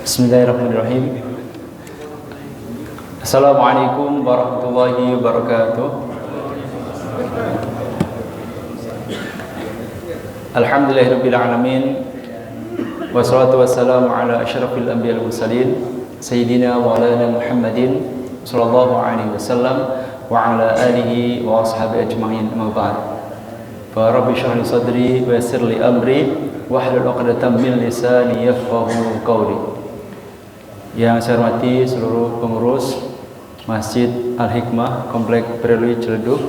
Bismillahirrahmanirrahim. Assalamualaikum warahmatullahi wabarakatuh. Alhamdulillahirabbil alamin. Wassalatu wassalamu ala asyrafil anbiya'il mursalin sayyidina wa maulana Muhammadin sallallahu alaihi wasallam wa ala alihi wa ashabihi ajma'in. Amma ba'd. Fa rabbi shrah li sadri wa yassir li amri wahlul 'uqdatam min lisani yafqahu qawli. Yang saya hormati seluruh pengurus Masjid Al-Hikmah Komplek Perelui Ciledug,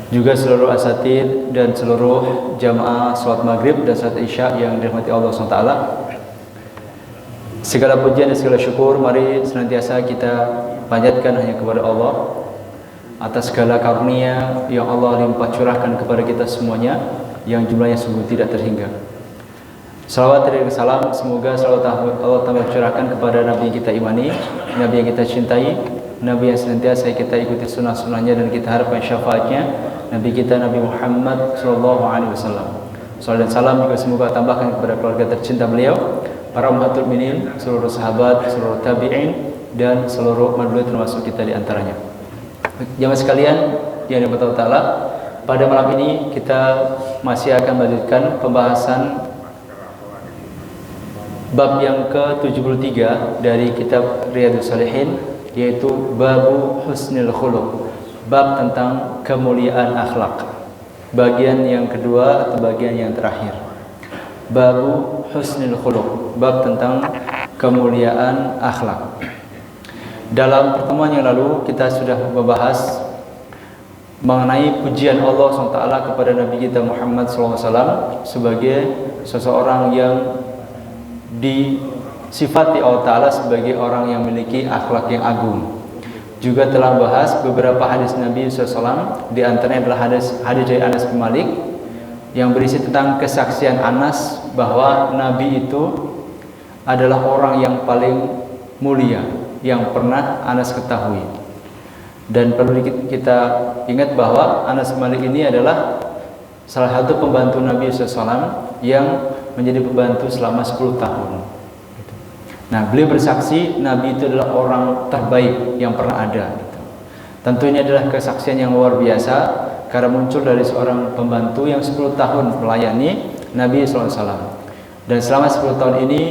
juga seluruh asatid dan seluruh jamaah salat maghrib dan salat isya yang dirahmati Allah SWT. Segala pujian dan segala syukur mari senantiasa kita panjatkan hanya kepada Allah atas segala karunia yang Allah limpah curahkan kepada kita semuanya, yang jumlahnya sungguh tidak terhingga. Salawat dan salam semoga selalu Allah tambah curahkan kepada Nabi yang kita imani, Nabi yang kita cintai, Nabi yang senantiasa kita ikuti sunnah-sunnahnya dan kita harapkan syafaatnya, Nabi kita Nabi Muhammad sallallahu alaihi wasallam. Salawat dan salam juga semoga tambahkan kepada keluarga tercinta beliau, para ummatul mukminin, seluruh sahabat, seluruh tabi'in dan seluruh umat beliau termasuk kita di antaranya. Jamaah sekalian yang dirahmati Allah, pada malam ini kita masih akan melanjutkan pembahasan bab yang ke-73 dari kitab Riyadhus Shalihin, yaitu Babu Husnil Khuluq, bab tentang kemuliaan akhlak. Bagian yang kedua atau bagian yang terakhir. Babu Husnil Khuluq, bab tentang kemuliaan akhlak. Dalam pertemuan yang lalu kita sudah membahas mengenai pujian Allah SWT kepada Nabi kita Muhammad SAW sebagai seseorang yang disifati Allah Ta'ala sebagai orang yang memiliki akhlak yang agung. Juga telah membahas beberapa hadis Nabi SAW, di antaranya adalah hadis dari Anas bin Malik yang berisi tentang kesaksian Anas bahwa Nabi itu adalah orang yang paling mulia yang pernah Anas ketahui. Dan perlu kita ingat bahwa Anas bin Malik ini adalah salah satu pembantu Nabi SAW yang menjadi pembantu selama 10 tahun. Nah, beliau bersaksi Nabi itu adalah orang terbaik yang pernah ada. Tentu ini adalah kesaksian yang luar biasa karena muncul dari seorang pembantu yang 10 tahun melayani Nabi SAW. Dan selama 10 tahun ini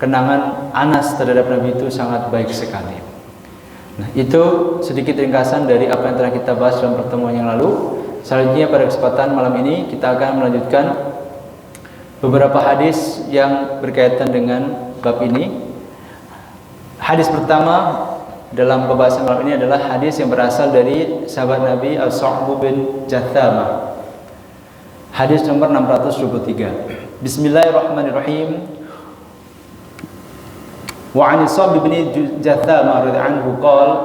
kenangan Anas terhadap Nabi itu sangat baik sekali. Nah, itu sedikit ringkasan dari apa yang telah kita bahas dalam pertemuan yang lalu. Selanjutnya pada kesempatan malam ini kita akan melanjutkan beberapa hadis yang berkaitan dengan bab ini. Hadis pertama dalam pembahasan malam ini adalah hadis yang berasal dari sahabat Nabi As-Sa'b bin Jathamah. Hadis nomor 623. Bismillahirrahmanirrahim. Wa 'an As-Sa'b bin Jathamah radhiyallahu anhu qala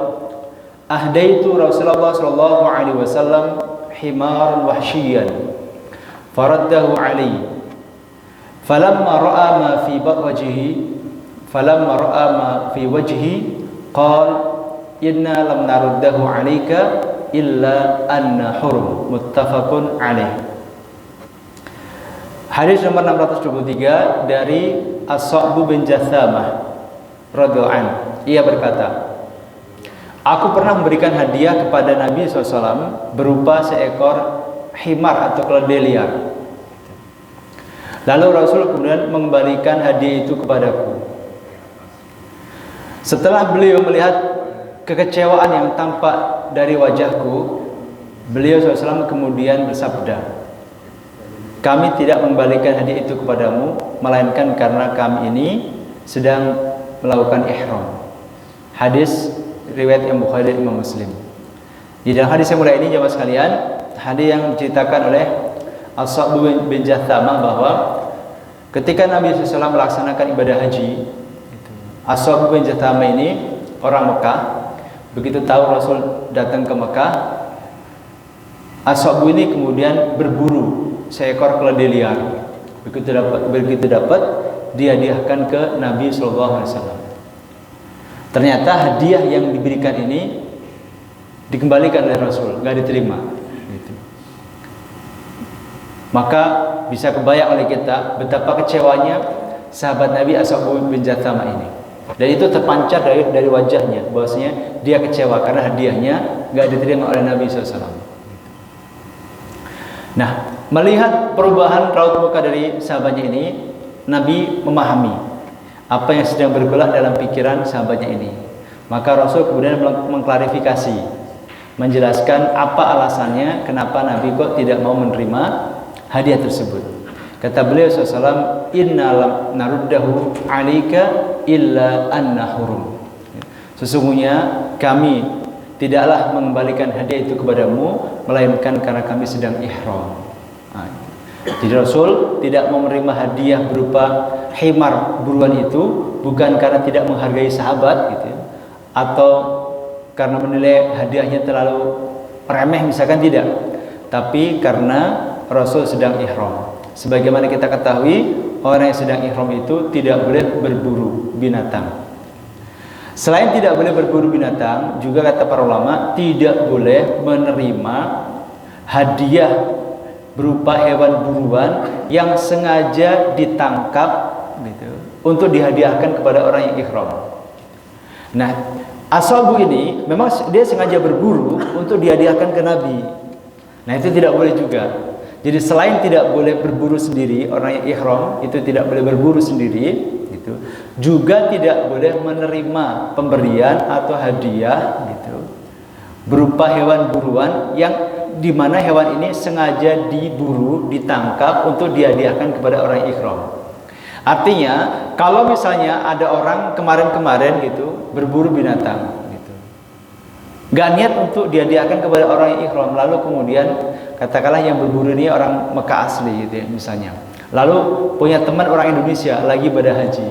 ahdaitu Rasulullah sallallahu alaihi wasallam himaran wahsyiyan faraddahu alayhi falamma ra'a ma fi wajhi qala inna lam naruddahu 'alayka illa anna hurum, muttafaqun alaih. Hadis nomor 623 dari As-Sa'b bin Jathamah radhiyallahu anhu. Ia berkata, aku pernah memberikan hadiah kepada Nabi SAW berupa seekor himar atau keledai liar. Lalu Rasul kemudian mengembalikan hadiah itu kepadaku. Setelah beliau melihat kekecewaan yang tampak dari wajahku, beliau SAW kemudian bersabda, kami tidak mengembalikan hadiah itu kepadamu, melainkan karena kami ini sedang melakukan ihram. Hadis riwayat Imam Bukhari dan Imam Muslim. Di dalam hadis yang mulia ini jemaah sekalian, hadis yang diceritakan oleh As-Sa'b bin Jathamah bahwa ketika Nabi SAW melaksanakan ibadah haji, As-Sa'b bin Jathamah ini orang Mekah. Begitu tahu Rasul datang ke Mekah, As-Sa'b ini kemudian berburu seekor keledai liar. Begitu dapat dihadiahkan ke Nabi SAW. Ternyata hadiah yang diberikan ini dikembalikan oleh Rasul, nggak diterima. Maka bisa kebayang oleh kita betapa kecewanya sahabat Nabi As-Sa'ub bin Jathama ini. Dan itu terpancar dari wajahnya, bahwasanya dia kecewa karena hadiahnya nggak diterima oleh Nabi SAW. Nah, melihat perubahan raut muka dari sahabatnya ini, Nabi memahami apa yang sedang bergolak dalam pikiran sahabatnya ini. Maka Rasul kemudian mengklarifikasi, menjelaskan apa alasannya kenapa Nabi kok tidak mau menerima hadiah tersebut. Kata beliau SAW, inna lam naruddahu alika illa anna hurum. Sesungguhnya kami tidaklah mengembalikan hadiah itu kepadamu melainkan karena kami sedang ihram. Jadi Rasul tidak menerima hadiah berupa himar buruan itu bukan karena tidak menghargai sahabat gitu ya, atau karena menilai hadiahnya terlalu remeh misalkan, tidak, tapi karena Rasul sedang ihram. Sebagaimana kita ketahui, orang yang sedang ihram itu tidak boleh berburu binatang. Selain tidak boleh berburu binatang, juga kata para ulama tidak boleh menerima hadiah berupa hewan buruan yang sengaja ditangkap gitu, untuk dihadiahkan kepada orang yang ihram. Nah, As-Sa'ub ini memang dia sengaja berburu untuk dihadiahkan ke Nabi. Nah, itu tidak boleh juga. Jadi selain tidak boleh berburu sendiri, orang yang ihram itu tidak boleh berburu sendiri gitu, juga tidak boleh menerima pemberian atau hadiah gitu berupa hewan buruan yang dimana hewan ini sengaja diburu, ditangkap untuk dihadiahkan kepada orang ihram. Artinya, kalau misalnya ada orang kemarin-kemarin gitu berburu binatang gitu, nggak niat untuk dihadiahkan kepada orang yang ihram, lalu kemudian katakanlah yang berburu ini orang Mekah asli gitu ya misalnya, lalu punya teman orang Indonesia lagi pada haji,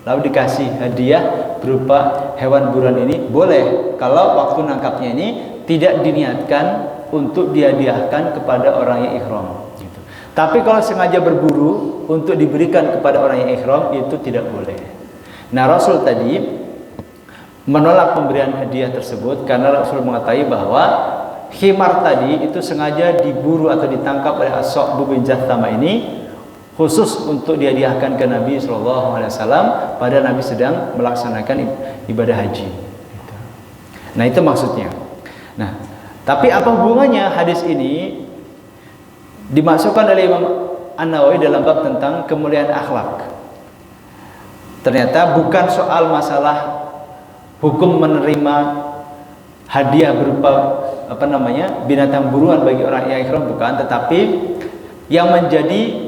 lalu dikasih hadiah berupa hewan buruan ini, boleh kalau waktu nangkapnya ini tidak diniatkan untuk dihadiahkan kepada orang yang ihram gitu. Tapi kalau sengaja berburu untuk diberikan kepada orang yang ihram, itu tidak boleh. Nah, Rasul tadi menolak pemberian hadiah tersebut karena Rasul mengetahui bahwa khimar tadi itu sengaja diburu atau ditangkap oleh As-Sa'ub bin Jathama ini khusus untuk dihadiahkan ke Nabi SAW pada Nabi sedang melaksanakan ibadah haji. Nah, itu maksudnya. Nah, tapi apa hubungannya hadis ini dimasukkan oleh Imam An-Nawawi dalam bab tentang kemuliaan akhlak? Ternyata bukan soal masalah hukum menerima hadiah berupa binatang buruan bagi orang yang ihram, bukan, tetapi yang menjadi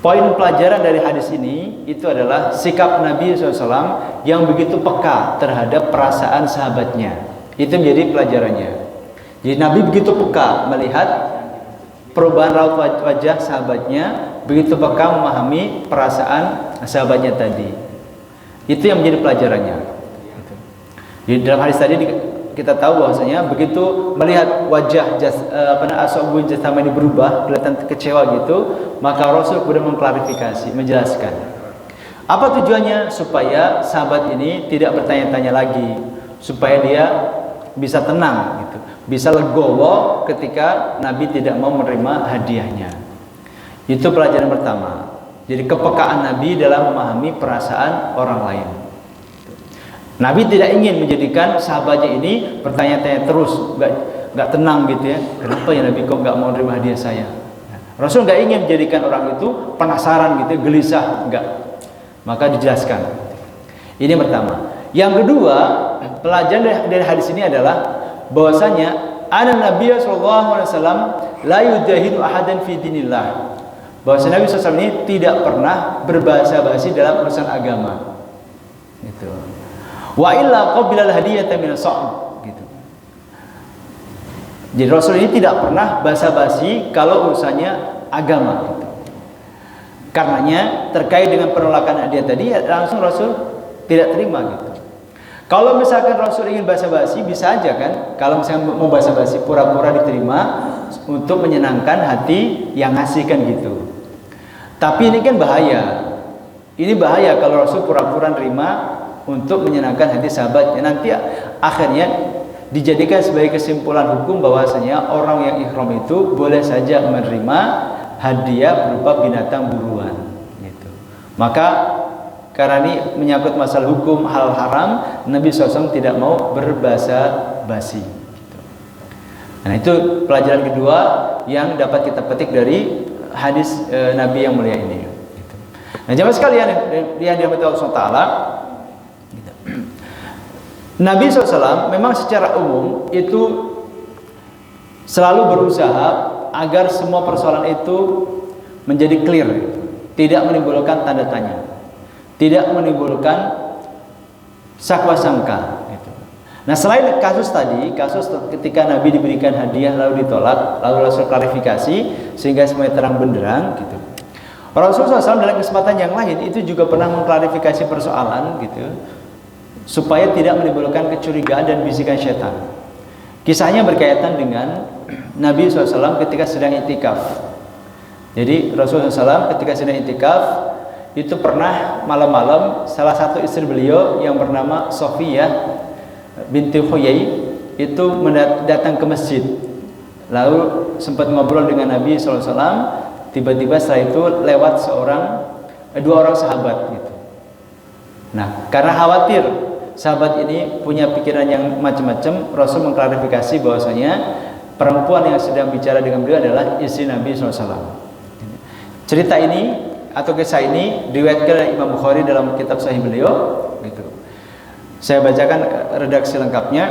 poin pelajaran dari hadis ini itu adalah sikap Nabi SAW yang begitu peka terhadap perasaan sahabatnya. Itu menjadi pelajarannya. Jadi Nabi begitu peka melihat perubahan raut wajah sahabatnya, begitu peka memahami perasaan sahabatnya tadi. Itu yang menjadi pelajarannya. Jadi dalam hadis tadi kita tahu bahwasanya begitu melihat wajah As-Sa'ub bin Jathama ini berubah, kelihatan kecewa gitu, maka Rasul kemudian mengklarifikasi, menjelaskan. Apa tujuannya? Supaya sahabat ini tidak bertanya-tanya lagi, supaya dia bisa tenang gitu, bisa legowo ketika Nabi tidak mau menerima hadiahnya. Itu pelajaran pertama. Jadi kepekaan Nabi dalam memahami perasaan orang lain. Nabi tidak ingin menjadikan sahabatnya ini bertanya-tanya terus, nggak tenang gitu ya. Kenapa ya Nabi kok nggak mau menerima hadiah saya? Rasul nggak ingin menjadikan orang itu penasaran gitu, gelisah, nggak. Maka dijelaskan. Ini pertama. Yang kedua, pelajaran dari hadis ini adalah bahwasanya Nabi SAW la yudahidu ahadan fi dinillah. Bahwasanya Nabi SAW ini tidak pernah berbahasa basi dalam urusan agama. Gitu. Wa illa qabila al-hadiyata min as-sa'b gitu. Jadi Rasul ini tidak pernah basa-basi kalau urusannya agama gitu. Karenanya terkait dengan penolakan hadiah tadi langsung Rasul tidak terima gitu. Kalau misalkan Rasul ingin basa-basi bisa aja kan, kalau misalnya mau basa-basi pura-pura diterima untuk menyenangkan hati yang ngasih kan gitu. Tapi ini kan bahaya. Ini bahaya kalau Rasul pura-pura nerima untuk menyenangkan hati sahabatnya. Nanti akhirnya dijadikan sebagai kesimpulan hukum bahwasanya orang yang ihram itu boleh saja menerima hadiah berupa binatang buruan gitu. Maka karena ini menyangkut masalah hukum halal haram, Nabi SAW tidak mau berbahasa basi gitu. Nah, itu pelajaran kedua yang dapat kita petik dari hadis Nabi yang mulia ini gitu. Nah, jemaah sekalian yang dirahmati Allah SWT, gitu. Nabi SAW memang secara umum itu selalu berusaha agar semua persoalan itu menjadi clear gitu. Tidak menimbulkan tanda tanya, tidak menimbulkan sakwa sangka gitu. Nah, selain kasus tadi, kasus ketika Nabi diberikan hadiah lalu ditolak, lalu Rasul klarifikasi sehingga semuanya terang benderang gitu. Rasulullah SAW dalam kesempatan yang lain itu juga pernah mengklarifikasi persoalan gitu, supaya tidak menimbulkan kecurigaan dan bisikan syaitan. Kisahnya berkaitan dengan Nabi SAW ketika sedang itikaf. Jadi Rasulullah SAW ketika sedang itikaf itu pernah malam-malam salah satu istri beliau yang bernama Sofiyah binti Huyai itu datang ke masjid, lalu sempat ngobrol dengan Nabi SAW. Tiba-tiba setelah itu lewat dua orang sahabat gitu. Nah, karena khawatir sahabat ini punya pikiran yang macam-macam, Rasul mengklarifikasi bahwasanya perempuan yang sedang bicara dengan beliau adalah istri Nabi SAW. Cerita ini atau kisah ini diriwayatkan oleh Imam Bukhari dalam kitab Sahih beliau gitu. Saya bacakan redaksi lengkapnya.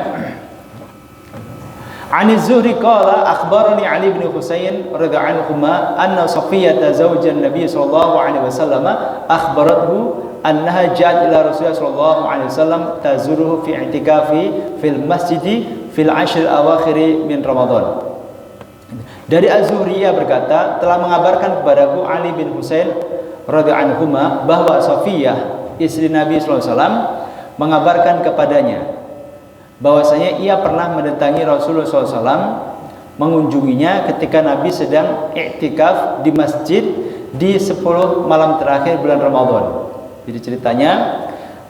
Ani Zuhri qala akhbarani Ali bin Husain radhiyallahu anhu anna Safiyyah zawjan Nabi sallallahu alaihi wasallam akhbarathu annaha ja'at ila Rasulullah sallallahu alaihi wasallam tazuruhu fi i'tikafi fil masjid fil ashr al-awakhir min Ramadan. Dari Az-Zuhri berkata, telah mengabarkan kepadaku Ali bin Husain radhiyallahu anhu bahwa Safiyyah istri Nabi sallallahu alaihi wasallam mengabarkan kepadanya bahwasanya ia pernah mendatangi Rasulullah SAW, mengunjunginya ketika Nabi sedang i'tikaf di masjid di 10 malam terakhir bulan Ramadan. Jadi ceritanya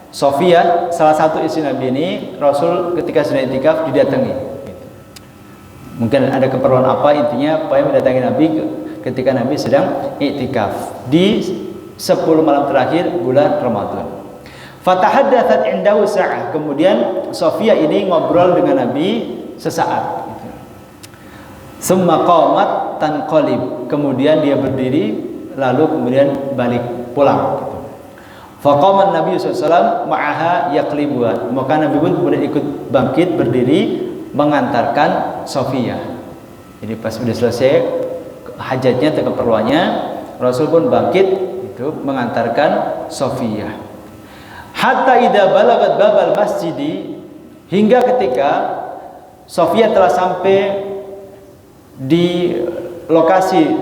Safiyyah, salah satu istri Nabi ini, Rasul ketika sedang i'tikaf didatangi. Mungkin ada keperluan apa, intinya supaya mendatangi Nabi ketika Nabi sedang i'tikaf di 10 malam terakhir bulan Ramadan. Fatahaddathat indahu sa'ah. Kemudian Safiyyah ini ngobrol dengan Nabi sesaat. Summa qamat tanqalib. Kemudian dia berdiri lalu kemudian balik pulang. Faqama Nabi SAW ma'aha yaqlibuha. Maka Nabi pun kemudian ikut bangkit berdiri mengantarkan Safiyyah. Jadi pas sudah selesai hajatnya atau keperluannya, Rasul pun bangkit itu mengantarkan Safiyyah. Hatta idza balagat babal masjidi, hingga ketika Safiyyah telah sampai di lokasi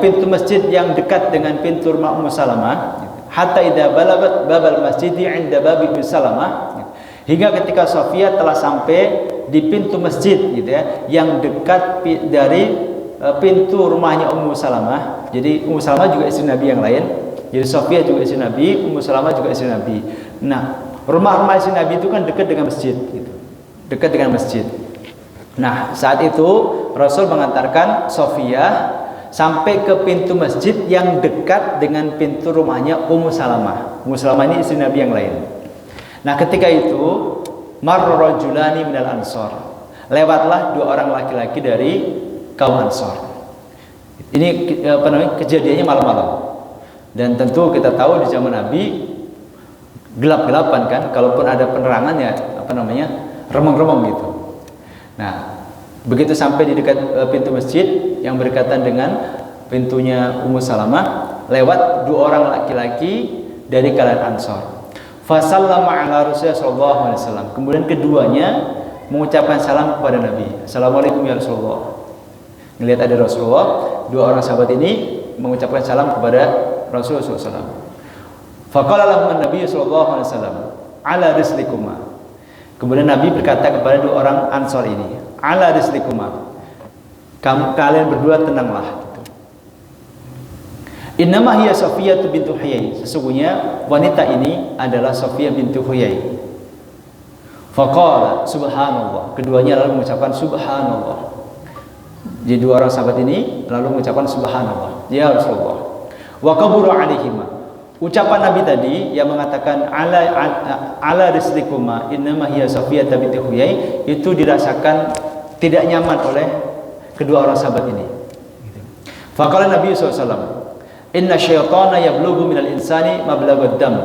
pintu masjid yang dekat dengan pintu rumah Ummu Salamah. Hatta idza balagat babal masjidi 'inda babi Ummu Salamah, hingga ketika Safiyyah telah sampai di pintu masjid gitu ya, yang dekat dari pintu rumahnya Ummu Salamah. Jadi Ummu Salamah juga istri Nabi yang lain. Jadi Safiyyah juga istri Nabi, Ummu Salamah juga istri Nabi. Nah, rumah-rumah istri Nabi itu kan dekat dengan masjid gitu. Dekat dengan masjid. Nah, saat itu Rasul mengantarkan Safiyyah sampai ke pintu masjid yang dekat dengan pintu rumahnya Ummu Salamah. Ummu Salamah ini istri Nabi yang lain. Nah, ketika itu marra rajulani minal ansor. Lewatlah dua orang laki-laki dari kaum Ansor. Ini kejadiannya malam-malam. Dan tentu kita tahu di zaman Nabi gelap-gelapan kan, kalaupun ada penerangan ya remeng-remeng gitu. Nah, begitu sampai di dekat pintu masjid yang berdekatan dengan pintunya Ummu Salamah, lewat dua orang laki-laki dari kalangan Ansor. Fasallama ala Rasulullah sallallahu alaihi wasallam. Kemudian keduanya mengucapkan salam kepada Nabi. Assalamualaikum ya Rasulullah. Melihat ada Rasulullah, dua orang sahabat ini mengucapkan salam kepada Rasulullah SAW. Faqala lahum an-nabiy sallallahu alaihi wasallam, ala rislikuma. Kemudian Nabi berkata kepada dua orang Ansor ini, ala rislikuma. Kalian berdua tenanglah gitu. Innama hiya Safiyyah bintu Huyai. Sesungguhnya wanita ini adalah Safiyyah bintu Huyai. Faqala subhanallah. Keduanya lalu mengucapkan subhanallah. Jadi dua orang sahabat ini lalu mengucapkan subhanallah. Ya Rasulullah. Wa kabura alaihima. Ucapan Nabi tadi yang mengatakan ala rislikuma innama hiya Safiyah binti Huyai itu dirasakan tidak nyaman oleh kedua orang sahabat ini. Faqala Nabi SAW, inna syaitana yablughu minal insani mablagad dam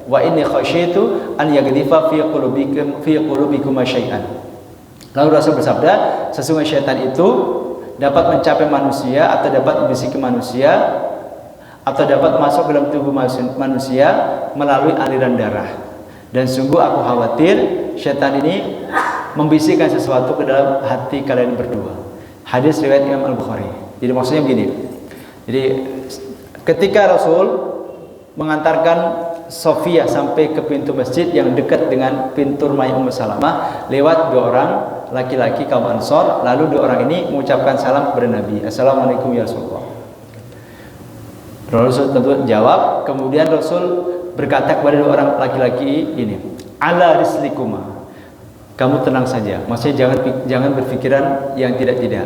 wa inni khasyaitu an yaghdifa fi qulubikum syai'an. Lalu Rasul bersabda, sesungguhnya syaitan itu dapat mencapai manusia atau dapat membisiki manusia atau dapat masuk ke dalam tubuh manusia melalui aliran darah. Dan sungguh aku khawatir syaitan ini membisikkan sesuatu ke dalam hati kalian berdua. Hadis riwayat Imam Al-Bukhari. Jadi maksudnya begini. Jadi ketika Rasul mengantarkan Sofia sampai ke pintu masjid yang dekat dengan pintu rumah Ummu Salamah, lewat dua orang laki-laki kaum Ansor, lalu dua orang ini mengucapkan salam kepada Nabi. Assalamualaikum ya Rasulullah. Rasul tentu jawab, kemudian Rasul berkata kepada dua orang laki-laki ini, ala rislikuma, kamu tenang saja. Maksudnya jangan berpikiran yang tidak-tidak.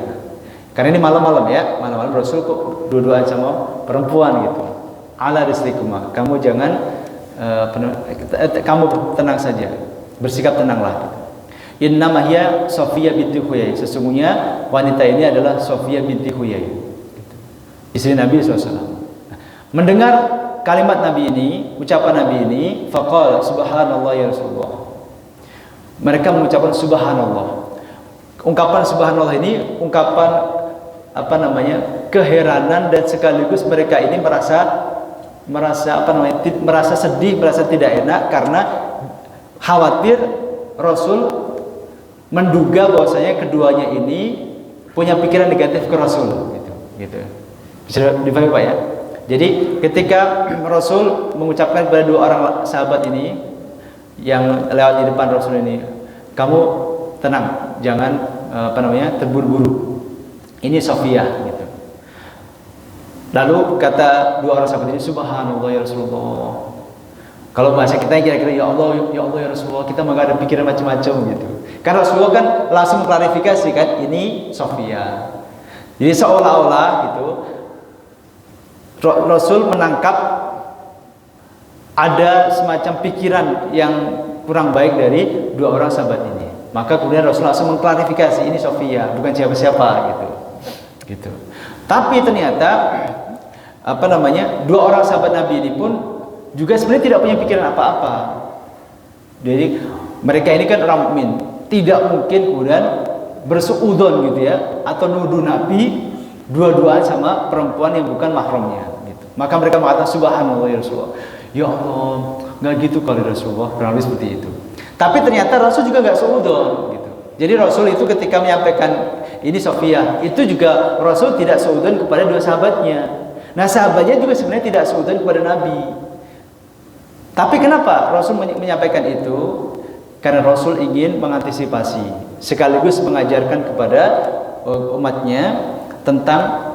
Karena ini malam-malam ya, malam-malam Rasul kok dua-duaan sama perempuan gitu. Ala rislikuma, kamu jangan kamu tenang saja, bersikap tenanglah. Innama hiya Safiyah binti Huyai, sesungguhnya wanita ini adalah Safiyah binti Huyai, istri Nabi SAW. Mendengar kalimat Nabi ini, ucapan Nabi ini, faqala subhanallah ya Rasulullah. Mereka mengucapkan subhanallah. Ungkapan subhanallah ini ungkapan keheranan, dan sekaligus mereka ini merasa sedih, merasa tidak enak karena khawatir Rasul menduga bahwasanya keduanya ini punya pikiran negatif ke Rasul gitu. Bisa dipahami Pak ya? Jadi ketika Rasul mengucapkan kepada dua orang sahabat ini yang lewat di depan Rasul ini, kamu tenang, jangan terburu-buru. Ini Safiyah gitu. Lalu kata dua orang sahabat ini, subhanallah ya Rasulullah. Kalau bahasa kita kira-kira ya Allah ya Rasulullah, kita nggak ada pikiran macam-macam gitu. Karena Rasulullah kan langsung klarifikasi kan, ini Safiyah. Jadi seolah-olah gitu Rasul menangkap ada semacam pikiran yang kurang baik dari dua orang sahabat ini. Maka kemudian Rasul langsung mengklarifikasi, ini Safiyah, bukan siapa-siapa gitu. Tapi ternyata dua orang sahabat Nabi ini pun juga sebenarnya tidak punya pikiran apa-apa. Jadi mereka ini kan orang mukmin, tidak mungkin kemudian bersuudzon gitu ya, atau nuduh Nabi dua-duaan sama perempuan yang bukan mahramnya gitu. Maka mereka mengatakan subhanallah ya Rasulullah. Ya Allah, nggak gitu kali Rasulullah, kurang lebih seperti itu. Tapi ternyata Rasul juga nggak suudzon gitu. Jadi Rasul itu ketika menyampaikan ini Safiyah, itu juga Rasul tidak suudzon kepada dua sahabatnya. Nah sahabatnya juga sebenarnya tidak suudzon kepada Nabi. Tapi kenapa Rasul menyampaikan itu? Karena Rasul ingin mengantisipasi, sekaligus mengajarkan kepada umatnya tentang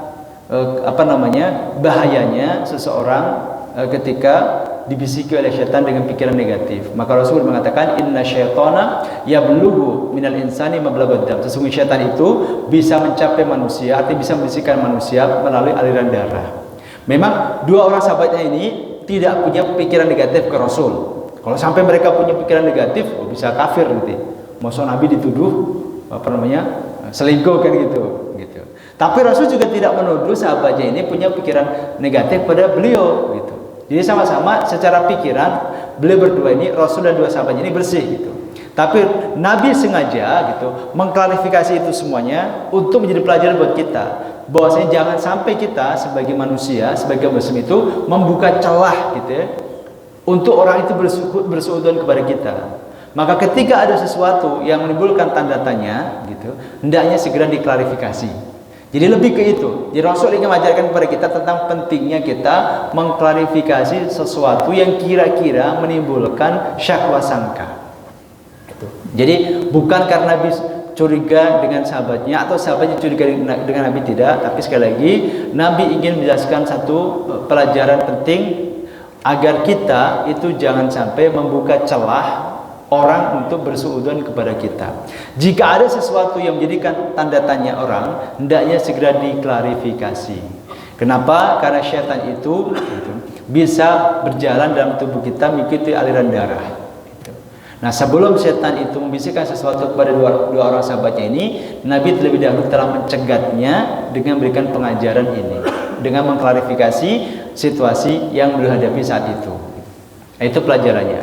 bahayanya seseorang ketika dibisiki oleh syaitan dengan pikiran negatif. Maka Rasul mengatakan, inna syaitana yablughu minal insani mablagad dam. Sesungguhnya syaitan itu bisa mencapai manusia, artinya bisa membisikkan manusia melalui aliran darah. Memang dua orang sahabatnya ini tidak punya pikiran negatif ke Rasul. Kalau sampai mereka punya pikiran negatif, bisa kafir nanti. Masa Nabi dituduh selingkuh kan gitu. Tapi Rasul juga tidak menuduh sahabatnya ini punya pikiran negatif pada beliau gitu. Jadi sama-sama secara pikiran beliau berdua ini, Rasul dan dua sahabatnya ini bersih gitu. Tapi Nabi sengaja gitu mengklarifikasi itu semuanya untuk menjadi pelajaran buat kita, bahwasanya jangan sampai kita sebagai manusia, sebagai muslim itu membuka celah gitu ya, untuk orang itu bersuudzon kepada kita. Maka ketika ada sesuatu yang menimbulkan tanda tanya gitu, hendaknya segera diklarifikasi. Jadi lebih ke itu. Jadi Rasul ingin mengajarkan kepada kita tentang pentingnya kita mengklarifikasi sesuatu yang kira-kira menimbulkan syakwa sangka. Jadi bukan karena Nabi curiga dengan sahabatnya atau sahabatnya curiga dengan Nabi, tidak. Tapi sekali lagi Nabi ingin menjelaskan satu pelajaran penting agar kita itu jangan sampai membuka celah orang untuk bersuudzon kepada kita. Jika ada sesuatu yang menjadikan tanda tanya orang, hendaknya segera diklarifikasi. Kenapa? Karena syaitan itu bisa berjalan dalam tubuh kita mengikuti aliran darah. Nah, sebelum setan itu membisikkan sesuatu kepada dua orang sahabatnya ini, Nabi terlebih dahulu telah mencegatnya dengan memberikan pengajaran ini, dengan mengklarifikasi situasi yang beliau hadapi saat itu. Nah, itu pelajarannya.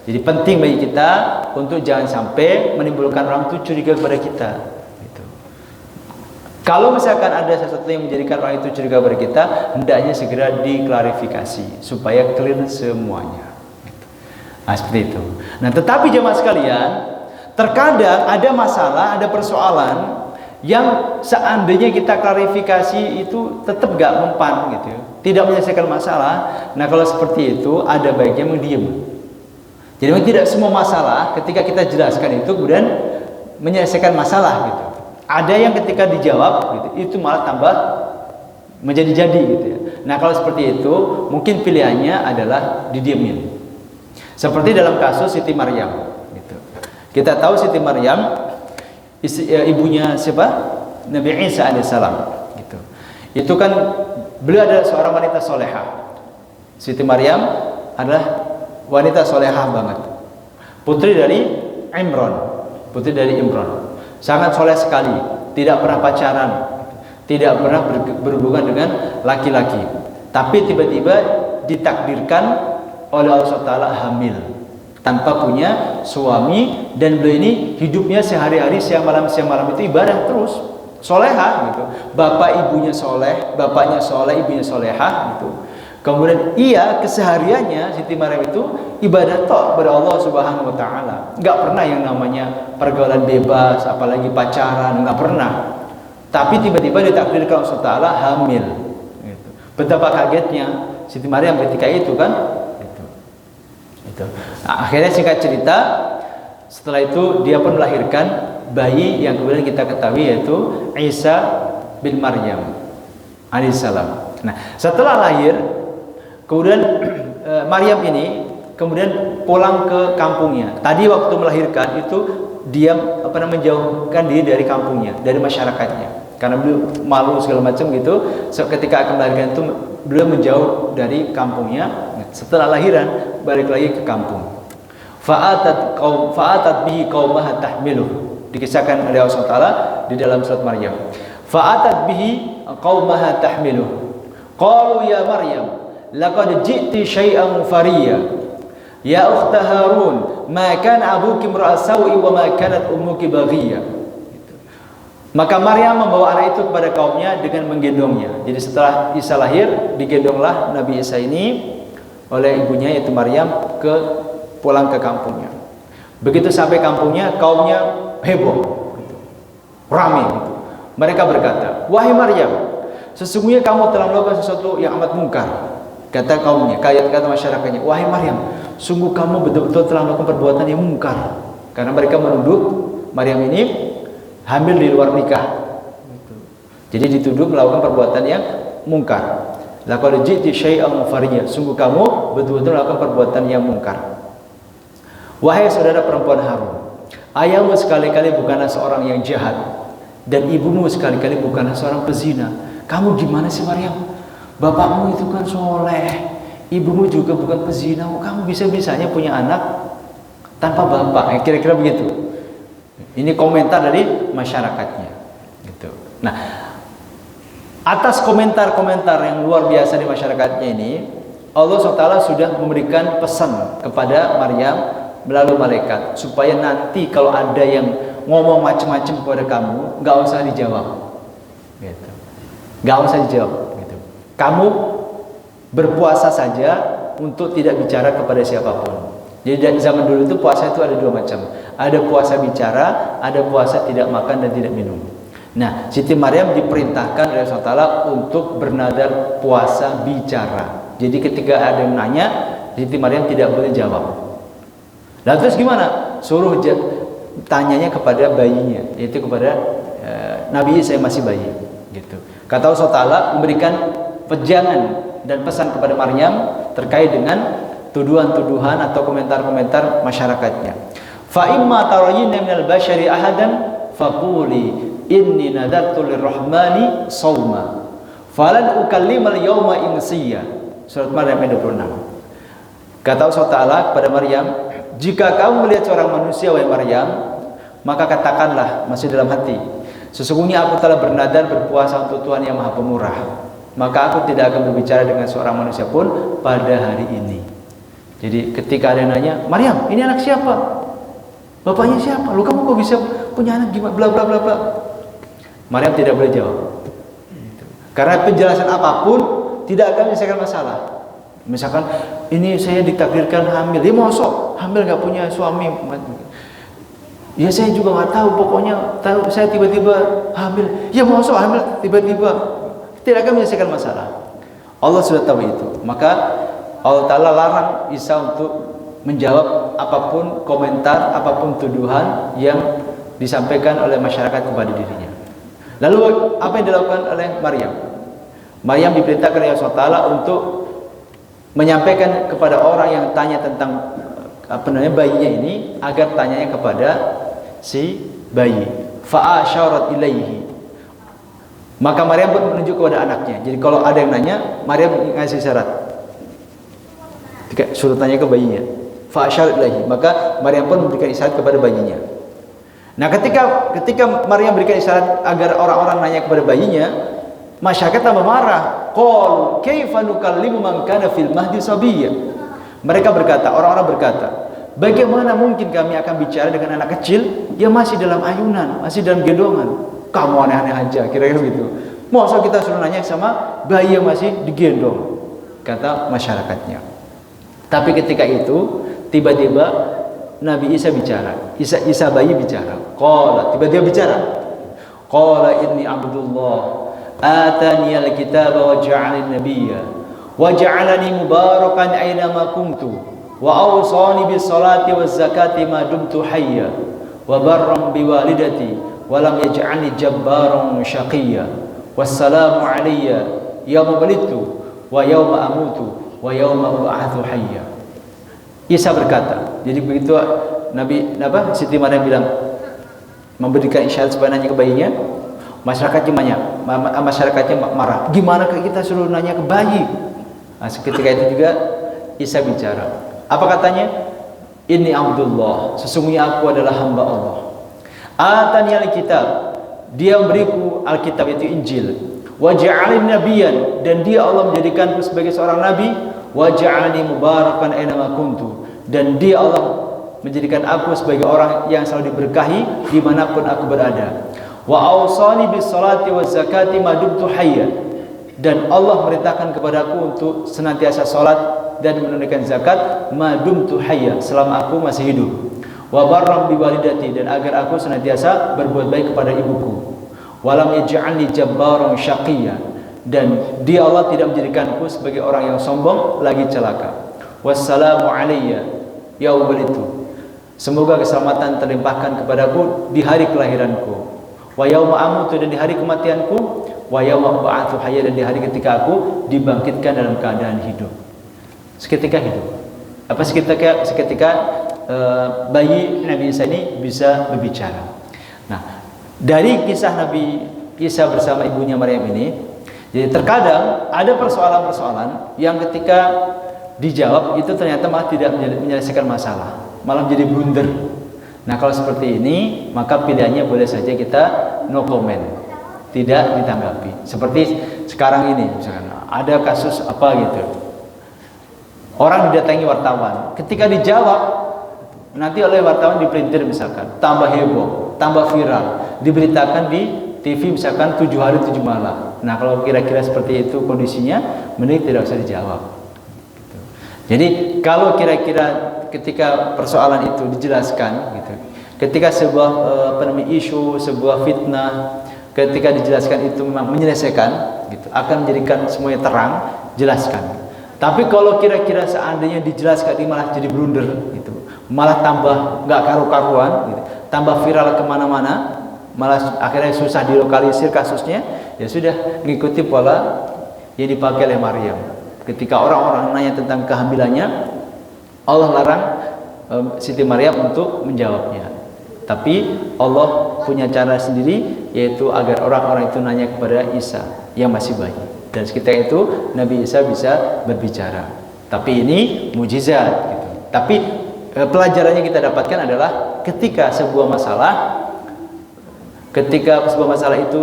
Jadi penting bagi kita untuk jangan sampai menimbulkan orang itu curiga kepada kita. Gitu. Kalau misalkan ada sesuatu yang menjadikan orang itu curiga kepada kita, hendaknya segera diklarifikasi supaya clear semuanya. Nah, seperti itu. Nah, tetapi jemaah sekalian, terkadang ada masalah, ada persoalan yang seandainya kita klarifikasi itu tetap gak mempan gitu ya, tidak menyelesaikan masalah. Nah, kalau seperti itu ada baiknya mendiam. Jadi memang tidak semua masalah ketika kita jelaskan itu kemudian menyelesaikan masalah gitu. Ada yang ketika dijawab gitu, itu malah tambah menjadi-jadi gitu ya. Nah, kalau seperti itu mungkin pilihannya adalah didiemin. Seperti dalam kasus Siti Maryam gitu. Kita tahu Siti Maryam ibunya siapa? Nabi Isa alaihissalam gitu. Itu kan beliau adalah seorang wanita solehah. Siti Maryam adalah wanita solehah banget. Putri dari Imran. Sangat soleh sekali, tidak pernah pacaran, tidak pernah berhubungan dengan laki-laki. Tapi tiba-tiba ditakdirkan oleh Allah SWT hamil tanpa punya suami, dan beliau ini hidupnya sehari-hari siang malam itu ibadah terus, solehah gitu. Bapak ibunya soleh, bapaknya soleh, ibunya solehah gitu. Kemudian kesehariannya Siti Maryam itu ibadah tok kepada Allah Subhanahu Wa Taala. Nggak pernah yang namanya pergaulan bebas, apalagi pacaran, nggak pernah. Tapi tiba-tiba ditakdirkan Allah SWT hamil. Gitu. Betapa kagetnya Siti Maryam ketika itu kan. Nah, akhirnya singkat cerita, setelah itu dia pun melahirkan bayi yang kemudian kita ketahui yaitu Isa bin Maryam alaihissalam. Nah, setelah lahir, kemudian Maryam ini kemudian pulang ke kampungnya. Tadi waktu melahirkan itu dia menjauhkan diri dari kampungnya, dari masyarakatnya, karena beliau malu segala macam gitu. Ketika akan melahirkan itu beliau menjauh dari kampungnya. Setelah lahiran balik lagi ke kampung. Fa'atat bihi qaumaha tahmiluh. Dikisahkan oleh Allah SWT di dalam surat Maryam. Fa'atat bihi qaumaha tahmiluh. Qalu ya Maryam, laqad ji'ti syai'an fariya. Ya ukhta Harun, ma kana abuki imra'a sawi wa ma kanat ummuki baghiyah. Maka Maryam membawa anak itu kepada kaumnya dengan menggendongnya. Jadi setelah Isa lahir, digendonglah Nabi Isa ini oleh ibunya yaitu Maryam pulang ke kampungnya. Begitu sampai kampungnya, kaumnya heboh, gitu. Ramai. Gitu. Mereka berkata, wahai Maryam, sesungguhnya kamu telah melakukan sesuatu yang amat mungkar. Kata kaumnya, kata masyarakatnya, wahai Maryam, sungguh kamu betul-betul telah melakukan perbuatan yang mungkar. Karena mereka menuduh Maryam ini hamil di luar nikah. Jadi dituduh melakukan perbuatan yang mungkar. Laqad ji'ti syai'an fariya. Sungguh kamu betul-betul melakukan perbuatan yang mungkar. Wahai saudara perempuan Harun, ayahmu sekali-kali bukanlah seorang yang jahat, dan ibumu sekali-kali bukanlah seorang pezina. Kamu gimana sih Maryam? Bapakmu itu kan soleh, ibumu juga bukan pezina. Kamu bisa-bisanya punya anak tanpa bapak. Kira-kira begitu. Ini komentar dari masyarakatnya. Gitu. Nah, atas komentar-komentar yang luar biasa di masyarakatnya ini, Allah SWT sudah memberikan pesan kepada Maryam melalui malaikat supaya nanti kalau ada yang ngomong macam-macam kepada kamu, nggak usah dijawab, gitu. Nggak usah dijawab, gitu. Kamu berpuasa saja untuk tidak bicara kepada siapapun. Jadi dari zaman dulu itu puasa itu ada dua macam, ada puasa bicara, ada puasa tidak makan dan tidak minum. Nah, Siti Maryam diperintahkan oleh Allah SWT untuk bernadar puasa bicara. Jadi ketika ada yang nanya, Siti Maryam tidak boleh jawab. Lalu terus gimana? Suruh tanyanya kepada bayinya, yaitu kepada Nabi Isa yang masih bayi. Gitu. Kata Allah SWT memberikan pejangan dan pesan kepada Maryam terkait dengan tuduhan-tuduhan atau komentar-komentar masyarakatnya. Fa imma tarayinna minal bashari ahadan faquli inni nadartu lirrahmani shauma falan ukallimal yawma insiya. Surat Maryam ayat 26. Kata Allah Ta'ala kepada Maryam, jika kamu melihat seorang manusia wahai Maryam, maka katakanlah masih dalam hati, sesungguhnya aku telah bernadar berpuasa untuk Tuhan yang Maha Pemurah, maka aku tidak akan berbicara dengan seorang manusia pun pada hari ini. Jadi ketika ada yang nanya, Maryam, ini anak siapa? Bapaknya siapa? Lu kamu kok bisa punya anak gimana? Bla bla bla bla. Maryam tidak boleh jawab. Karena penjelasan apapun tidak akan menyelesaikan masalah. Misalkan ini saya ditakdirkan hamil, ya mosok hamil nggak punya suami. Ya saya juga nggak tahu, pokoknya tahu saya tiba-tiba hamil. Ya mosok hamil tiba-tiba, tidak akan menyelesaikan masalah. Allah sudah tahu itu. Maka Allah Ta'ala larang Isa untuk menjawab apapun komentar, apapun tuduhan yang disampaikan oleh masyarakat kepada dirinya. Lalu apa yang dilakukan oleh Maryam? Maryam diperintahkan oleh Allah Ta'ala untuk menyampaikan kepada orang yang tanya tentang bayinya ini, agar tanyanya kepada si bayi. Fa'asyarat ilaihi. Maka Maryam pun menunjuk kepada anaknya. Jadi kalau ada yang nanya, Maryam ngasih syarat. Suruh tanya ke bayinya. Fa'asyarat ilaihi. Maka Maryam pun memberikan isyarat kepada bayinya. Nah, ketika Maryam berikan isyarat agar orang-orang nanya kepada bayinya, masyarakat tambah marah. Qul kaifa nukallimu man kana fil mahdi sabiyya. Mereka berkata, orang-orang berkata, bagaimana mungkin kami akan bicara dengan anak kecil yang masih dalam ayunan, masih dalam gendongan? Kamu aneh-aneh aja, kira-kira gitu. Masa kita suruh nanya sama bayi yang masih digendong, kata masyarakatnya. Tapi ketika itu tiba-tiba Nabi Isa bicara. Isa bayi bicara. Qala, tiba-tiba bicara. Qala inni abdullah atani alkitaba wa ja'alani nabiyya wa ja'alani mubarakan aina ma kuntu wa awsani bis salati waz zakati ma dumtu hayya wa barran bi walidati wa lam yaj'alni jabbaran syaqiyya wassalamu alayya yawma wulidtu wa yawma amutu wa yawma ub'atsu hayya. Isa berkata, jadi begitu Siti Maryam bilang memberikan isyarat supaya nanya ke bayinya, masyarakatnya marah. Gimana kita suruh nanya ke bayi? Nah, ketika itu juga Isa bicara. Apa katanya? Inni abdullah, sesungguhnya aku adalah hamba Allah. Atani alkitab, dia memberiku alkitab itu Injil. Wa ja'alani nabiyyan, dan dia Allah menjadikanku sebagai seorang nabi. Wa ja'alani mubarakan aina ma kuntu, dan dia Allah menjadikan aku sebagai orang yang selalu diberkahi dimanapun aku berada. Wa awsani bis salati waz zakati ma dumtu hayya, dan Allah merintahkan kepadaku untuk senantiasa salat dan menunaikan zakat ma dumtu hayya, selama aku masih hidup. Wa barram bi walidati, dan agar aku senantiasa berbuat baik kepada ibuku. Walam yaj'alni jabbaran syaqiyya, dan dia Allah tidak menjadikanku sebagai orang yang sombong lagi celaka. Wassalamu alayya yaumul wulidtu, semoga keselamatan terlimpahkan kepadaku di hari kelahiranku. Wa yauma amutu, dan di hari kematianku. Wa yauma ub'atsu hayya, dan di hari ketika aku dibangkitkan dalam keadaan hidup. Seketika hidup. Seketika bayi Nabi Isa ini bisa berbicara. Nah, dari kisah Nabi Isa bersama ibunya Maryam ini, jadi terkadang ada persoalan-persoalan yang ketika dijawab itu ternyata malah tidak menyelesaikan masalah, malah menjadi blunder. Nah, kalau seperti ini, maka pilihannya boleh saja kita no comment, tidak ditanggapi. Seperti sekarang ini, misalkan ada kasus apa gitu, orang didatangi wartawan, ketika dijawab nanti oleh wartawan dipelintir misalkan, tambah heboh, tambah viral, diberitakan di TV misalkan 7 hari 7 malam. Nah, kalau kira-kira seperti itu kondisinya, mending tidak usah dijawab. Jadi kalau kira-kira ketika persoalan itu dijelaskan, gitu, ketika sebuah isu, sebuah fitnah, ketika dijelaskan itu memang menyelesaikan, gitu, akan menjadikan semuanya terang, jelaskan. Tapi kalau kira-kira seandainya dijelaskan ini malah jadi blunder, gitu, malah tambah nggak karu-karuan, gitu, tambah viral kemana-mana, malah akhirnya susah dilokalisir kasusnya, ya sudah mengikuti pola yang dipakai oleh Maryam. Ketika orang-orang nanya tentang kehamilannya, Allah larang Siti Maryam untuk menjawabnya. Tapi Allah punya cara sendiri, yaitu agar orang-orang itu nanya kepada Isa yang masih bayi. Dan sekitar itu Nabi Isa bisa berbicara. Tapi ini mujizat gitu. Tapi pelajarannya kita dapatkan adalah ketika sebuah masalah itu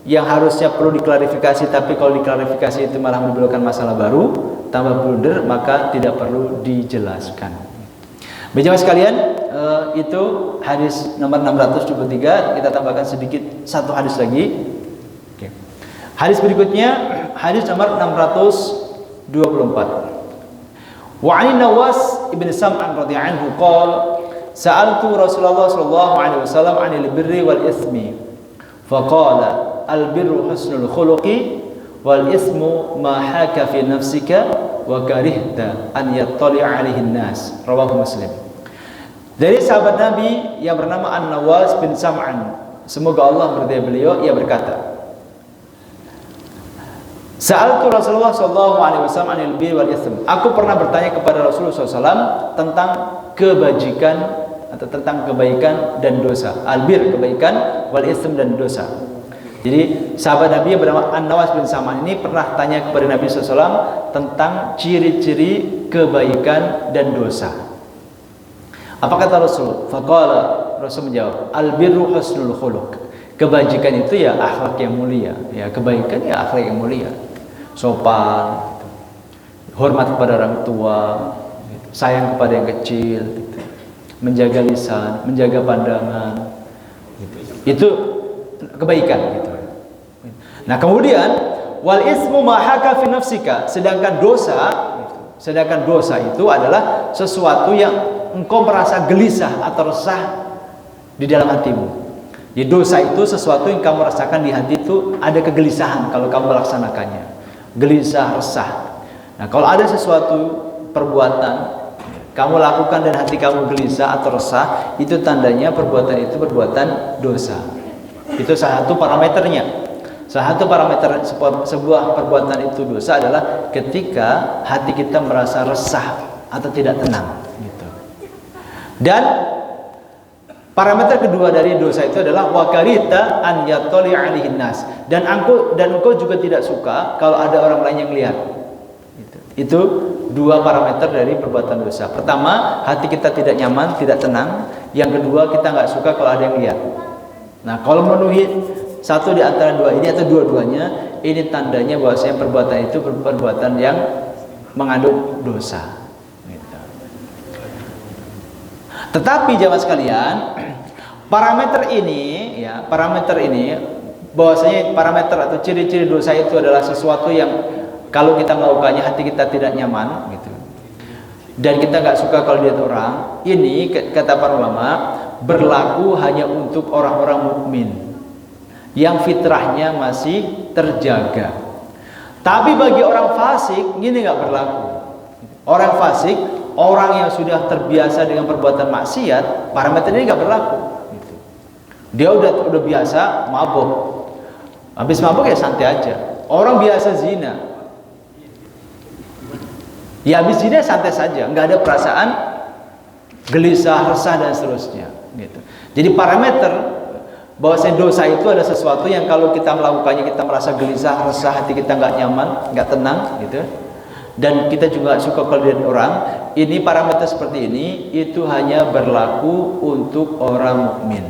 yang harusnya perlu diklarifikasi, tapi kalau diklarifikasi itu malah menimbulkan masalah baru, tambah blunder, maka tidak perlu dijelaskan. Jemaah sekalian, itu hadis nomor 623. Kita tambahkan sedikit satu hadis lagi. Oke. Hadis berikutnya, hadis nomor 624. Wa 'an Nawas ibn Sam'an radhiyallahu anhu qala sa'altu Rasulullah sallallahu alaihi wasallam 'anil birri wal itsmi faqala al birru husnul khuluqi wal itsmu ma haka fi nafsika wa karihta an yattali 'alaihi an-nas. Rawahu Muslim. Dari sahabat Nabi yang bernama An-Nawas bin Sam'an, semoga Allah meridai beliau, ia berkata, Sa'altu Rasulullah sallallahu alaihi wasallam 'anil birri wal itsm. Aku pernah bertanya kepada Rasulullah SAW tentang kebajikan atau tentang kebaikan dan dosa. Al-bir kebaikan, wal itsm dan dosa. Jadi sahabat Nabi yang bernama An-Nawas bin Sam'an ini pernah tanya kepada Nabi SAW tentang ciri-ciri kebaikan dan dosa. Apa kata Rasul? Faqala, Rasul menjawab, al-birru husnul khuluq. Kebajikan itu ya akhlak yang mulia, ya kebaikan ya akhlak yang mulia. Sopan, hormat kepada orang tua, sayang kepada yang kecil, menjaga lisan, menjaga pandangan. Itu kebaikan gitu. Nah, kemudian wal ismu ma haka fi nafsika, sedangkan dosa itu adalah sesuatu yang engkau merasa gelisah atau resah di dalam hatimu. Jadi dosa itu sesuatu yang kamu rasakan di hati, itu ada kegelisahan kalau kamu melaksanakannya. Gelisah, resah. Nah, kalau ada sesuatu perbuatan kamu lakukan dan hati kamu gelisah atau resah, itu tandanya perbuatan itu perbuatan dosa. Itu salah satu parameternya. Salah satu parameter sebuah perbuatan itu dosa adalah ketika hati kita merasa resah atau tidak tenang. Dan parameter kedua dari dosa itu adalah wakarita an yattali 'alaihin nas, dan engkau juga tidak suka kalau ada orang lain yang lihat. Itu dua parameter dari perbuatan dosa. Pertama, hati kita tidak nyaman, tidak tenang. Yang kedua, kita nggak suka kalau ada yang lihat. Nah, kalau memenuhi satu di antara dua ini atau dua-duanya, ini tandanya bahwasanya perbuatan itu perbuatan yang mengandung dosa. Tetapi jemaah sekalian, parameter ini bahwasanya parameter atau ciri-ciri dosa itu adalah sesuatu yang kalau kita melakukannya hati kita tidak nyaman gitu. Dan kita nggak suka kalau lihat orang. Ini kata para ulama berlaku hanya untuk orang-orang mukmin yang fitrahnya masih terjaga. Tapi bagi orang fasik ini nggak berlaku. Orang fasik, orang yang sudah terbiasa dengan perbuatan maksiat, parameter ini nggak berlaku. Dia udah biasa mabuk, habis mabuk ya santai aja. Orang biasa zina, ya habis zina santai saja, nggak ada perasaan gelisah, resah dan seterusnya. Gitu. Jadi parameter bahwasanya dosa itu ada sesuatu yang kalau kita melakukannya kita merasa gelisah, resah, hati kita nggak nyaman, nggak tenang, gitu. Dan kita juga suka kalau lihat orang. Ini parameter seperti ini itu hanya berlaku untuk orang mukmin.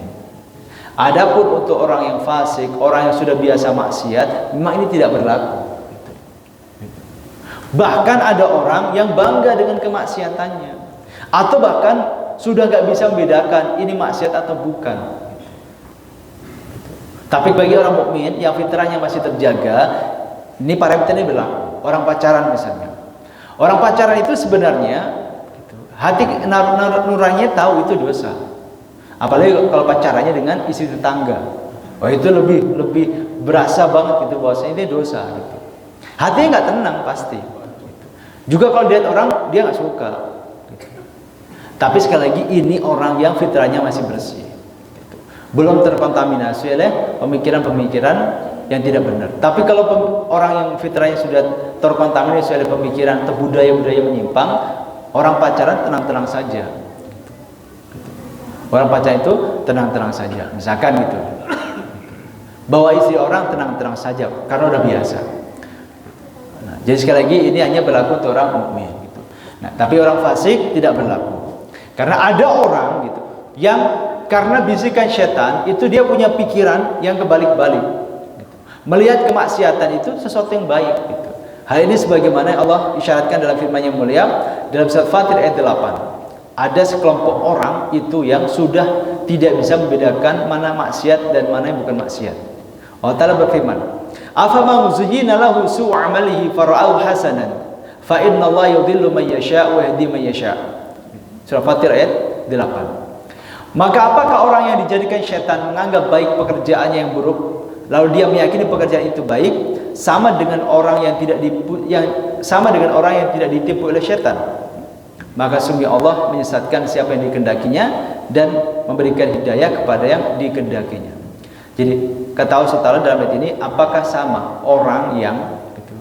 Adapun untuk orang yang fasik, orang yang sudah biasa maksiat, memang ini tidak berlaku. Bahkan ada orang yang bangga dengan kemaksiatannya, atau bahkan sudah gak bisa membedakan ini maksiat atau bukan. Tapi bagi orang mukmin yang fitrahnya masih terjaga, ini parameter ini berlaku. Orang pacaran misalnya, orang pacaran itu sebenarnya hati nuraninya tahu itu dosa. Apalagi kalau pacarannya dengan istri tetangga, itu lebih berasa banget gitu bahwasanya ini dosa gitu. Hatinya nggak tenang pasti. Juga kalau lihat orang dia nggak suka. Gitu. Tapi sekali lagi ini orang yang fitrahnya masih bersih, gitu. Belum terkontaminasi oleh pemikiran-pemikiran yang tidak benar. Tapi kalau orang yang fitrahnya sudah terkontaminasi oleh pemikiran atau budaya-budaya menyimpang, orang pacaran tenang-tenang saja. Orang pacaran itu tenang-tenang saja, misalkan gitu. Bawa istri orang tenang-tenang saja karena udah biasa. Nah, jadi sekali lagi ini hanya berlaku untuk orang mukmin gitu. Nah, tapi orang fasik tidak berlaku. Karena ada orang gitu yang karena bisikan setan itu dia punya pikiran yang kebalik-balik gitu. Melihat kemaksiatan itu sesuatu yang baik gitu. Hal ini sebagaimana Allah isyaratkan dalam firman yang mulia dalam surat Fatir ayat 8. Ada sekelompok orang itu yang sudah tidak bisa membedakan mana maksiat dan mana yang bukan maksiat. Allah Ta'ala berfirman, "Afama zuyyina lahu su'u 'amalihi fara'ahu hasanan, fa inna Allah yudhillu man yasha' wa yahdi man yasha'." Surah Fatir ayat 8. Maka apakah orang yang dijadikan syaitan menganggap baik pekerjaannya yang buruk, lalu dia meyakini pekerjaan itu baik, sama dengan orang yang tidak ditipu oleh syaitan? Maka sungguh Allah menyesatkan siapa yang dikehendakinya dan memberikan hidayah kepada yang dikehendakinya. Jadi kata Allah SWT dalam ayat ini, apakah sama orang yang gitu,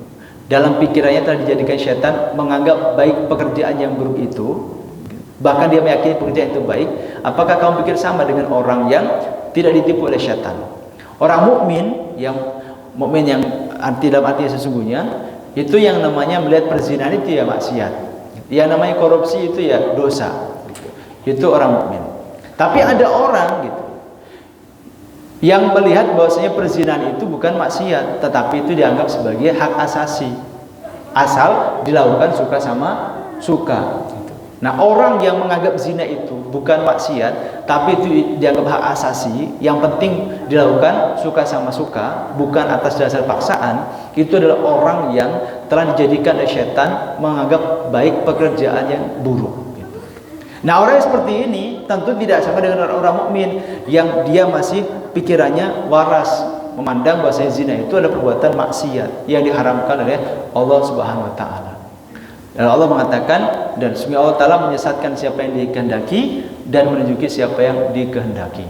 dalam pikirannya telah dijadikan syaitan menganggap baik pekerjaan yang buruk itu, bahkan dia meyakini pekerjaan itu baik, apakah kamu pikir sama dengan orang yang tidak ditipu oleh syaitan? Orang mukmin yang dalam arti sesungguhnya itu yang namanya melihat perzinahan itu ya maksiat. Yang namanya korupsi itu ya dosa. Itu orang mukmin. Tapi ada orang gitu yang melihat bahwasanya perzinahan itu bukan maksiat, tetapi itu dianggap sebagai hak asasi. Asal dilakukan suka sama suka. Nah, orang yang menganggap zina itu bukan maksiat, tapi itu dianggap hak asasi, yang penting dilakukan suka sama suka, bukan atas dasar paksaan, itu adalah orang yang telah dijadikan oleh syaitan menganggap baik pekerjaan yang buruk. Nah, orang yang seperti ini tentu tidak sama dengan orang mukmin yang dia masih pikirannya waras, memandang bahwa zina itu adalah perbuatan maksiat yang diharamkan oleh Allah Subhanahu wa taala. Dan Allah mengatakan, dan sungguh Allah Ta'ala menyesatkan siapa yang dikehendaki dan menunjuki siapa yang dikehendaki.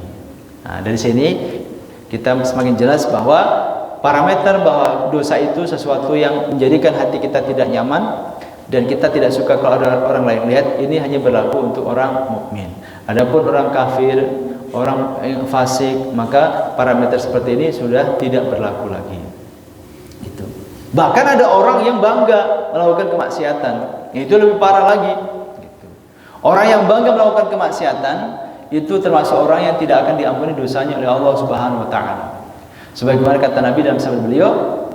Nah, dari sini kita semakin jelas bahwa parameter bahwa dosa itu sesuatu yang menjadikan hati kita tidak nyaman dan kita tidak suka kalau ada orang lain lihat, ini hanya berlaku untuk orang mukmin. Adapun orang kafir, orang yang fasik, maka parameter seperti ini sudah tidak berlaku lagi. Bahkan ada orang yang bangga melakukan kemaksiatan, itu lebih parah lagi. Orang yang bangga melakukan kemaksiatan itu termasuk orang yang tidak akan diampuni dosanya oleh Allah Subhanahu wa taala. Sebagaimana kata Nabi dalam sabda beliau,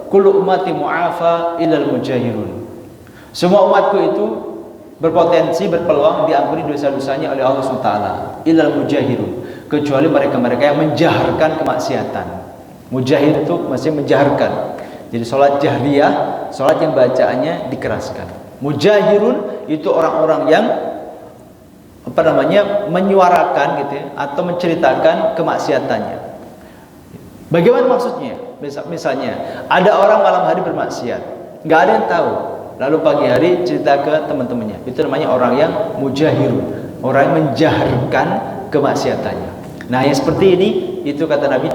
"Kullu ummati mu'afa illal mujahirun." Semua umatku itu berpotensi berpeluang diampuni dosa-dosanya oleh Allah Subhanahu wa taala, illal mujahirun, kecuali mereka-mereka yang menjaharkan kemaksiatan. Mujahir itu masih menjaharkan. Jadi sholat jahriyah, sholat yang bacaannya dikeraskan. Mujahirun itu orang-orang yang menyuarakan gitu ya, atau menceritakan kemaksiatannya. Bagaimana maksudnya? Misalnya ada orang malam hari bermaksiat, nggak ada yang tahu. Lalu pagi hari cerita ke teman-temannya. Itu namanya orang yang mujahirun, orang yang menjaharkan kemaksiatannya. Nah, yang seperti ini itu kata Nabi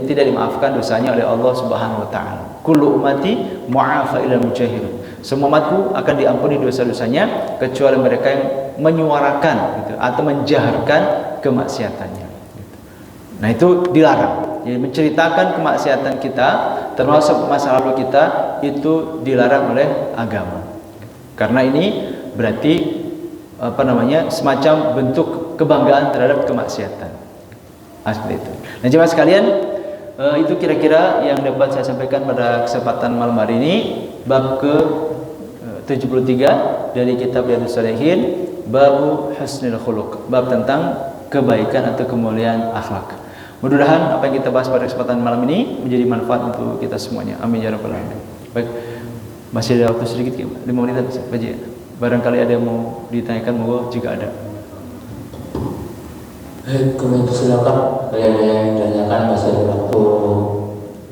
tidak dimaafkan dosanya oleh Allah Subhanahu wa taala. Kullu ummati mu'afa ilal mujahirun. Semua umatku akan diampuni dosa-dosanya kecuali mereka yang menyuarakan gitu, atau menjaharkan kemaksiatannya gitu. Nah, itu dilarang. Jadi menceritakan kemaksiatan kita termasuk masa lalu kita itu dilarang oleh agama. Karena ini berarti semacam bentuk kebanggaan terhadap kemaksiatan. Seperti itu. Nah, jemaah sekalian, itu kira-kira yang dapat saya sampaikan pada kesempatan malam hari ini. Bab ke 73 dari kitab Riyadhus Shalihin, bab husnul khuluq, bab tentang kebaikan atau kemuliaan akhlak. Mudah-mudahan apa yang kita bahas pada kesempatan malam ini menjadi manfaat untuk kita semuanya. Amin ya rabbal alamin. Baik, masih ada waktu sedikit, 5 menit saja. Barangkali ada yang mau ditanyakan, monggo jika ada. Kemudian silakan ada yang ditanyakan, masih ada waktu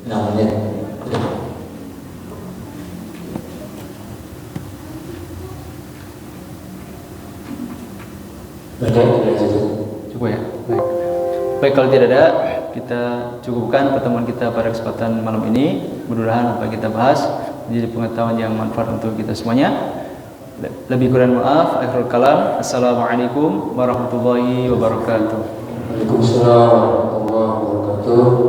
6 menit. Cukup ya. Baik, kalau tidak ada, kita cukupkan pertemuan kita pada kesempatan malam ini. Mudah-mudahan apa yang kita bahas menjadi pengetahuan yang manfaat untuk kita semuanya. Lebih kurang maaf. Akhirul kalam. Assalamualaikum warahmatullahi wabarakatuh. Waalaikumsalam warahmatullahi wabarakatuh.